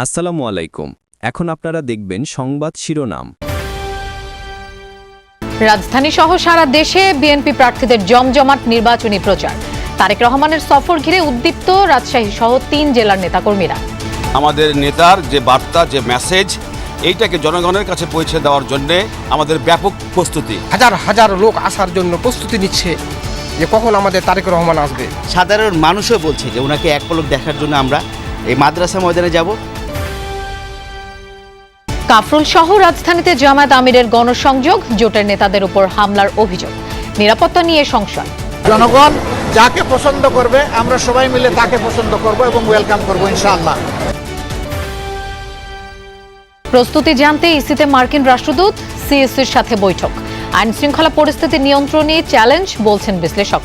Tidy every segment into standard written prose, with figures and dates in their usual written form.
আসসালামু আলাইকুম। এখন আপনারা দেখবেন সংবাদ শিরোনাম। রাজধানী সহ সারা দেশে বিএনপি প্রার্থীদের জমজমাট নির্বাচনী প্রচার। তারেক রহমানের সফর ঘিরে উদ্দীপ্ত রাজশাহী সহ 3 জেলার নেতাকর্মীরা। আমাদের নেতার যে বার্তা, যে মেসেজ, এইটাকে জনগণের কাছে পৌঁছে দেওয়ার জন্য আমাদের ব্যাপক প্রস্তুতি। হাজার হাজার লোক আসার জন্য প্রস্তুতি নিচ্ছে যে কখন আমাদের তারেক রহমান আসবে। সাধারণ মানুষও বলছে যে ওনাকে এক পলক দেখার জন্য আমরা এই মাদ্রাসা ময়দানে যাব। কাফরুল সহ রাজধানীতে জামায়াত আমিরের গণসংযোগ, জোটের নেতাদের উপর হামলার অভিযোগ, নিরাপত্তা নিয়ে সংশয়। জনগণ যাকে পছন্দ করবে আমরা সবাই মিলে তাকে পছন্দ করব এবং ওয়েলকাম করব ইনশাআল্লাহ। প্রস্তুতি জানতে ইসিতে মার্কিন রাষ্ট্রদূত, সিএসির সাথে বৈঠক। আইন শৃঙ্খলা পরিস্থিতি নিয়ন্ত্রণে চ্যালেঞ্জ বলছেন বিশ্লেষক।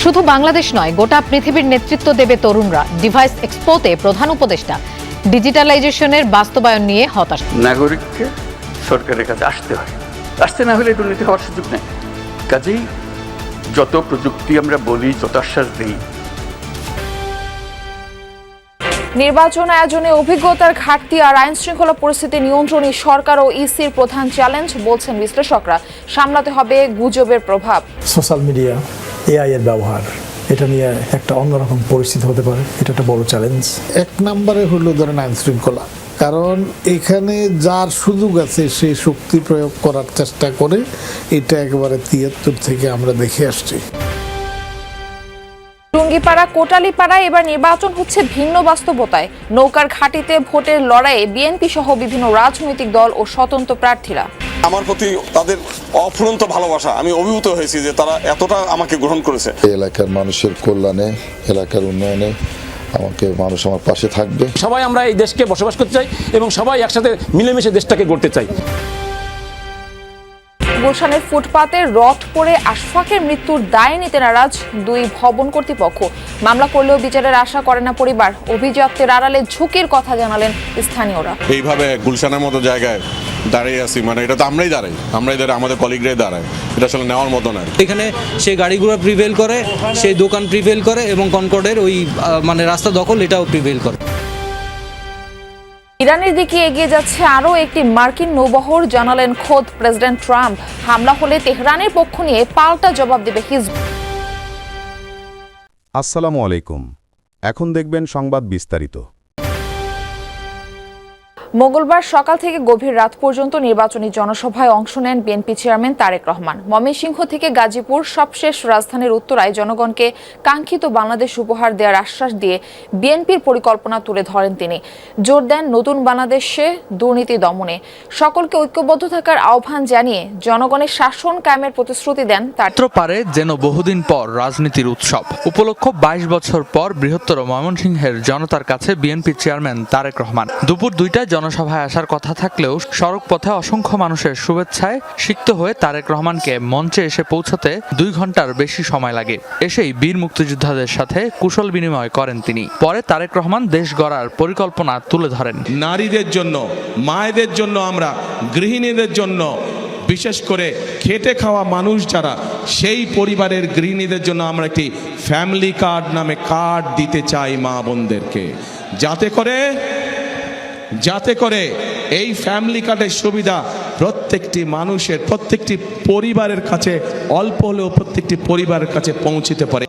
শুধু বাংলাদেশ নয়, গোটা পৃথিবীর নেতৃত্ব দেবে তরুণরা। ডিভাইস এক্সপোতে প্রধান উপদেষ্টা ডিজিটালাইজেশনের বাস্তবায়ন নিয়ে হতাশ। নাগরিককে সরকারের কাছে আসতে না হলে দুর্নীতি হওয়ার সুযোগ নেই। কাজেই যত প্রযুক্তি আমরা বলি, যত আশ্বাস দিই, নির্বাচন আয়োজনে অভিজ্ঞতার ঘাটতি আর আইন শৃঙ্খলা পরিস্থিতি নিয়ন্ত্রণে সরকার ও ইসির প্রধান চ্যালেঞ্জ বলছেন বিশ্লেষকরা। সামলাতে হবে গুজবের প্রভাব। সোশ্যাল মিডিয়া, এআই এর ব্যবহার, এটা নিয়ে একটা অন্যরকম পরিস্থিতি হতে পারে। এটা একটা বড় চ্যালেঞ্জ। এক নম্বরে হলো ধরেন আইন শৃঙ্খলা, কারণ এখানে যার সুযোগ আছে সেই শক্তি প্রয়োগ করার চেষ্টা করে। এটা একেবারে 73 থেকে আমরা দেখে আসছি। টুঙ্গিপাড়া, কোটালীপাড়ায় এবার নির্বাচন হচ্ছে ভিন্ন বাস্তবতায়। নৌকার ঘাটিতে ভোটের লড়াইয়ে বিএনপি সহ বিভিন্ন রাজনৈতিক দল ও স্বতন্ত্র প্রার্থীরা। আমার প্রতি তাদের অফুরন্ত ভালোবাসা, আমি অভিভূত হয়েছি যে তারা এতটা আমাকে গ্রহণ করেছে। এলাকার মানুষের কল্যাণে, এলাকার উন্নয়নে মানুষ আমার পাশে থাকবে। সবাই আমরা এই দেশকে বসবাস করতে চাই এবং সবাই একসাথে মিলেমিশে দেশটাকে গড়তে চাই। গুলশানের ফুটপাতে রড পড়ে আশফাকের মৃত্যুর দায় নিতে নারাজ 2 ভবন কর্তৃপক্ষ। মামলা করলেও বিচারের আশা করে না পরিবার। অভিযোগের আড়ালে ঝুঁকির কথা জানালেন স্থানীয়রা। এইভাবে গুলশানের মতো জায়গায় দাঁড়িয়ে আছি, মানে এটা তো আমরাই দাঁড়াই, আমাদের কলিগরাই দাঁড়ায়। এটা আসলে নেওয়ার মতো না। এখানে সেই গাড়িগুলো প্রিভেল করে, সেই দোকান প্রিভেল করে এবং কনকর্ডের ওই রাস্তা দখল এটাও প্রিভেল করে। ইরানের দিকে এগিয়ে যাচ্ছে আরও একটি মার্কিন নৌবহর, জানালেন খোদ প্রেসিডেন্ট ট্রাম্প। হামলা হলে তেহরানের পক্ষ নিয়ে পাল্টা জবাব দেবে হিজবুল্লাহ। আসসালামু আলাইকুম। এখন দেখবেন সংবাদ বিস্তারিত। মঙ্গলবার সকাল থেকে গভীর রাত পর্যন্ত নির্বাচনী জনসভায় অংশ নেন বিএনপি চেয়ারম্যান তারেক রহমান। ময়মনসিংহ থেকে গাজীপুর, সবশেষ রাজধানীর উত্তরায় জনগণকে কাঙ্ক্ষিত বাংলাদেশ উপহার দেওয়ার আশ্বাস দিয়ে বিএনপির পরিকল্পনা তুলে ধরেন তিনি। জোর দেন নতুন বাংলাদেশে দুর্নীতি দমনে। সকলকে ঐক্যবদ্ধ থাকার আহ্বান জানিয়ে জনগণের শাসন কায়েমের প্রতিশ্রুতি দেন তার। পারে যেন বহুদিন পর রাজনীতির উৎসব উপলক্ষ 22 বছর পর বৃহত্তর ময়মনসিংহের জনতার কাছে বিএনপি চেয়ারম্যান তারেক রহমান। দুপুর 2টায় জনসভায় আসার কথা থাকলেও সড়ক পথে অসংখ্য মানুষের শুভেচ্ছায় সিক্ত হয়ে তারেক রহমানকে মঞ্চে এসে পৌঁছাতে 2 ঘন্টার বেশি সময় লাগে। এসেই বীর মুক্তিযোদ্ধাদের সাথে কুশল বিনিময় করেন তিনি। পরে তারেক রহমান দেশ গড়ার পরিকল্পনা তুলে ধরেন। নারীদের জন্য, মায়েদের জন্য, আমরা গৃহিণীদের জন্য, বিশেষ করে খেটে খাওয়া মানুষ যারা, সেই পরিবারের গৃহিণীদের জন্য আমরা একটি ফ্যামিলি কার্ড নামে কার্ড দিতে চাই মা বোনদেরকে, যাতে করে এই ফ্যামিলি কার্ডের সুবিধা প্রত্যেকটি মানুষের, প্রত্যেকটি পরিবারের কাছে, অল্প হলেও প্রত্যেকটি পরিবারের কাছে পৌঁছতে পারে।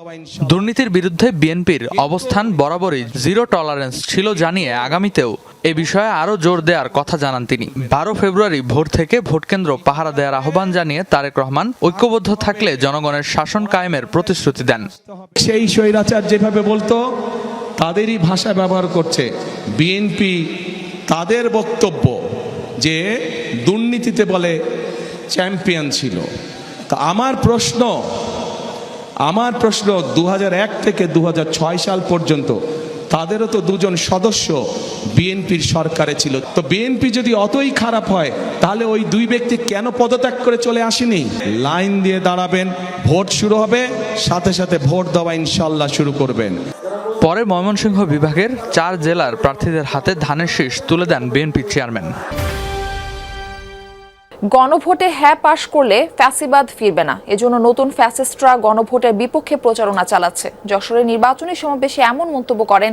দুর্নীতির বিরুদ্ধে বিএনপির অবস্থান বরাবরই জিরো টলারেন্স ছিল জানিয়ে আগামীতেও এ বিষয়ে আরও জোর দেওয়ার কথা জানান তিনি। 12 ফেব্রুয়ারি ভোর থেকে ভোটকেন্দ্র পাহারা দেওয়ার আহ্বান জানিয়ে তারেক রহমান ঐক্যবদ্ধ থাকলে জনগণের শাসন কায়েমের প্রতিশ্রুতি দেন। সেই স্বৈরাচার যেভাবে বলতো তাদেরই ভাষা ব্যবহার করছে বিএনপি। তাদের বক্তব্য যে দুর্নীতিতে বলে চ্যাম্পিয়ন ছিল। তা আমার প্রশ্ন 2001 থেকে 2006 সাল পর্যন্ত তাদেরও তো 2জন সদস্য বিএনপির সরকারে ছিল। তো বিএনপি যদি অতই খারাপ হয় তাহলে ওই 2 ব্যক্তি কেন পদত্যাগ করে চলে আসেনি? লাইন দিয়ে দাঁড়াবেন, ভোট শুরু হবে, সাথে সাথে ভোট দেওয়া ইনশাল্লাহ শুরু করবেন। পরে ময়মনসিংহ বিভাগের 4 জেলার প্রার্থীদের হাতে ধানের শীষ তুলে দেন বিএনপি চেয়ারম্যান। গণভোটে হ্যাঁ পাশ করলে ফ্যাসিবাদ ফিরবে না, এজন্য নতুন ফ্যাসিস্টরা গণভোটের বিপক্ষে প্রচারণা চালাচ্ছে। যশোরের নির্বাচনী সমাবেশে এমন মন্তব্য করেন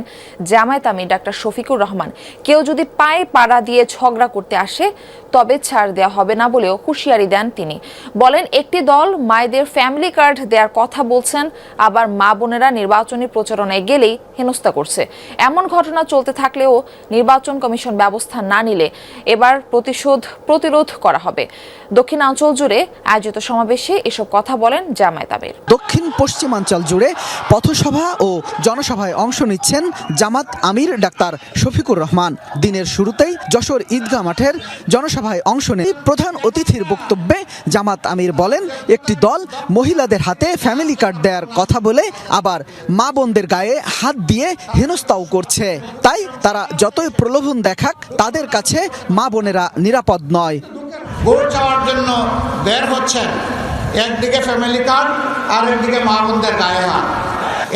জামায়াত আমির ডাক্তার শফিকুর রহমান। কেউ যদি পায়ে পাড়া দিয়ে ঝগড়া করতে আসে তবে ছাড় দেওয়া হবে না বলেও হুঁশিয়ারি দেন তিনি। বলেন, একটি দল মায়েদের ফ্যামিলি কার্ড দেওয়ার কথা বলছেন, আবার মা বোনেরা নির্বাচনী প্রচারণায় গেলেই হেনস্থা করছে। এমন ঘটনা চলতে থাকলেও নির্বাচন কমিশন ব্যবস্থা না নিলে এবার প্রতিরোধ করা হবে। দক্ষিণাঞ্চল জুড়ে আয়োজিত সমাবেশে এসব কথা বলেন জামায়াত আমির। দক্ষিণ পশ্চিমাঞ্চল জুড়ে পথসভা ও জনসভায় অংশ নিচ্ছেন জামাত আমির ডাক্তার শফিকুর রহমান। দিনের শুরুতেই যশোর ঈদগাহ মাঠের জনসভায় অংশ নেন। প্রধান অতিথির বক্তব্যে জামাত আমির বলেন, একটি দল মহিলাদের হাতে ফ্যামিলি কার্ড দেওয়ার কথা বলে আবার মা বোনদের গায়ে হাত দিয়ে হেনস্থাও করছে। তাই তারা যতই প্রলোভন দেখাক তাদের কাছে মা বোনেরা নিরাপদ নয়। ভোট চাওয়ার জন্য বের হচ্ছেন, একদিকে ফ্যামিলি কার্ড আর একদিকে মা বোনদের গায়ে হাত।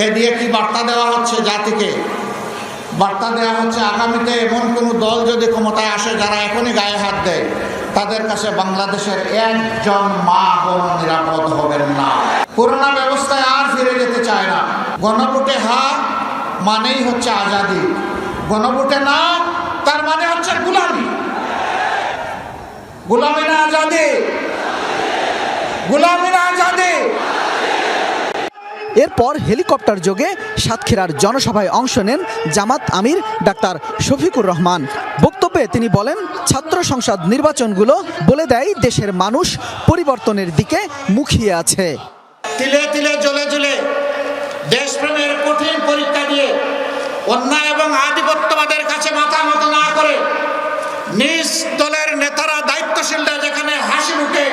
এ দিয়ে কি বার্তা দেওয়া হচ্ছে জাতিকে? বার্তা দেওয়া হচ্ছে আগামীতে এমন কোনো দল যদি ক্ষমতায় আসে যারা এখনই গায়ে হাত দেয়, তাদের কাছে বাংলাদেশের একজন মা বোন নিরাপদ হবেন না। পুরোনো ব্যবস্থায় আর ফিরে যেতে চায় না। গণভোটে হ্যাঁ মানেই হচ্ছে আজাদি, গণভোটে না তার মানে হচ্ছে গুলামি। গুলামি না আজাদি, গুলামি না আজাদি। এরপর হেলিকপ্টার যোগে সাতক্ষীরার জনসভায় অংশ নেন জামাত আমির ডাক্তার শফিকুর রহমান। বক্তব্যে তিনি বলেন, ছাত্র সংসদ নির্বাচনগুলো বলে দেয় দেশের মানুষ পরিবর্তনের দিকে মুখিয়ে আছে। তিলে তিলে জ্বলে জ্বলে দেশপ্রেমের কঠিন পরীক্ষা দিয়ে অন্যায় এবং আধিপত্যবাদের কাছে মাথা নত না করে নিজ দলের নেতারা, দায়িত্বশীলরা যেখানে হাসি মুখে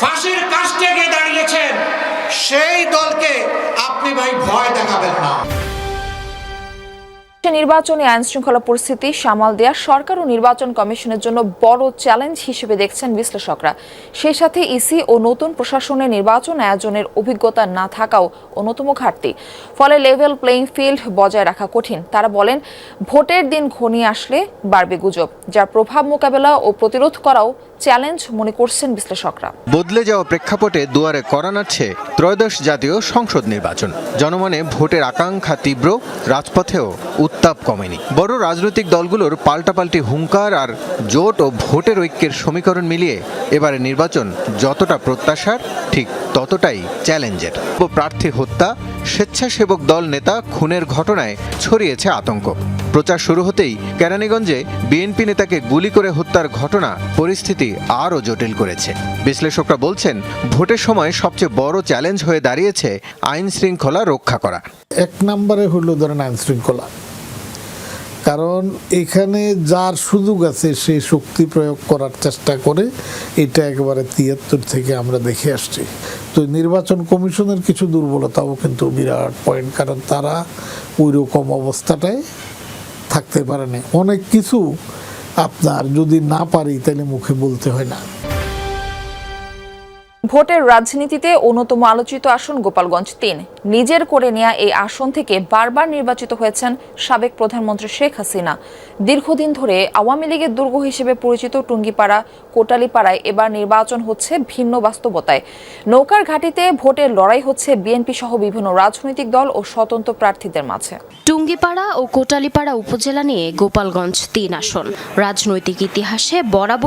ফাঁসির কাস্টে গিয়ে দাঁড়িয়েছেন, সেই দলকে আপনি ভাই ভয় দেখাবেন না। নির্বাচনী আইন শৃঙ্খলা পরিস্থিতি সামাল দেওয়া সরকার ও নির্বাচন কমিশনের জন্য বড় চ্যালেঞ্জ হিসেবে দেখছেন বিশ্লেষকরা। সেই সাথে ইসি ও নতুন প্রশাসনের নির্বাচন আয়োজনের অভিজ্ঞতা না থাকাও অন্যতম ঘাটতি। ফলে লেভেল প্লেইং ফিল্ড বজায় রাখা কঠিন। তারা বলেন, ভোটের দিন ঘনিয়ে আসলে বাড়বে গুজব, যার প্রভাব মোকাবেলা ও প্রতিরোধ করাও চ্যালেঞ্জ মনে করছেন বিশ্লেষকরা। বদলে যাওয়া প্রেক্ষাপটে দুয়ারে কড়া নাড়ছে ত্রয়োদশ জাতীয় সংসদ নির্বাচন। জনমনে ভোটের আকাঙ্ক্ষা তীব্র, রাজপথেও উত্তাপ কমেনি। বড় রাজনৈতিক দলগুলোর পাল্টাপাল্টি হুঙ্কার আর জোট ও ভোটের ঐক্যের সমীকরণ মিলিয়ে এবারে নির্বাচন যতটা প্রত্যাশার ঠিক ততটাই চ্যালেঞ্জের। প্রার্থী হত্যা, স্বেচ্ছাসেবক দল নেতা খুনের ঘটনায় ছড়িয়েছে আতঙ্ক। প্রচার শুরু হতেই কেরানীগঞ্জে বিএনপি নেতাকে গুলি করে হত্যার ঘটনা পরিস্থিতি আরও জটিল করেছে। বিশ্লেষকরা বলছেন, ভোটের সময় সবচেয়ে বড় চ্যালেঞ্জ হয়ে দাঁড়িয়েছে আইন শৃঙ্খলা রক্ষা করা। এক নম্বরে হলো ধরেন আইন শৃঙ্খলা, কারণ এখানে যার সুযোগ আছে সে শক্তি প্রয়োগ করার চেষ্টা করে। এটা একেবারে 73 থেকে আমরা দেখে আসছি। তো নির্বাচন কমিশনের কিছু দুর্বলতাও কিন্তু বিরাট পয়েন্ট, কারণ তারা ওই রকম অবস্থাটায় থাকতে পারে না। অনেক কিছু আপনার যদি না পারি তাহলে মুখে বলতে হয় না। ভোটের রাজনীতিতে অন্যতম আলোচিত আসন গোপালগঞ্জ ৩। নিজের করে নেওয়া এই আসন থেকে বারবার নির্বাচিত হয়েছেন সাবেক প্রধানমন্ত্রী শেখ হাসিনা। দীর্ঘদিন ধরে আওয়ামী লীগের দুর্গ হিসেবে পরিচিত টুঙ্গিপাড়া, কোটালীপাড়ায় এবার নির্বাচন হচ্ছে ভিন্ন বাস্তবতায়। নৌকার ঘাটিতে ভোটের লড়াই হচ্ছে বিএনপি সহ বিভিন্ন রাজনৈতিক দল ও স্বতন্ত্র প্রার্থীদের মাঝে। টুঙ্গিপাড়া ও কোটালীপাড়া উপজেলা নিয়ে গোপালগঞ্জ ৩ আসন রাজনৈতিক ইতিহাসে বরাবর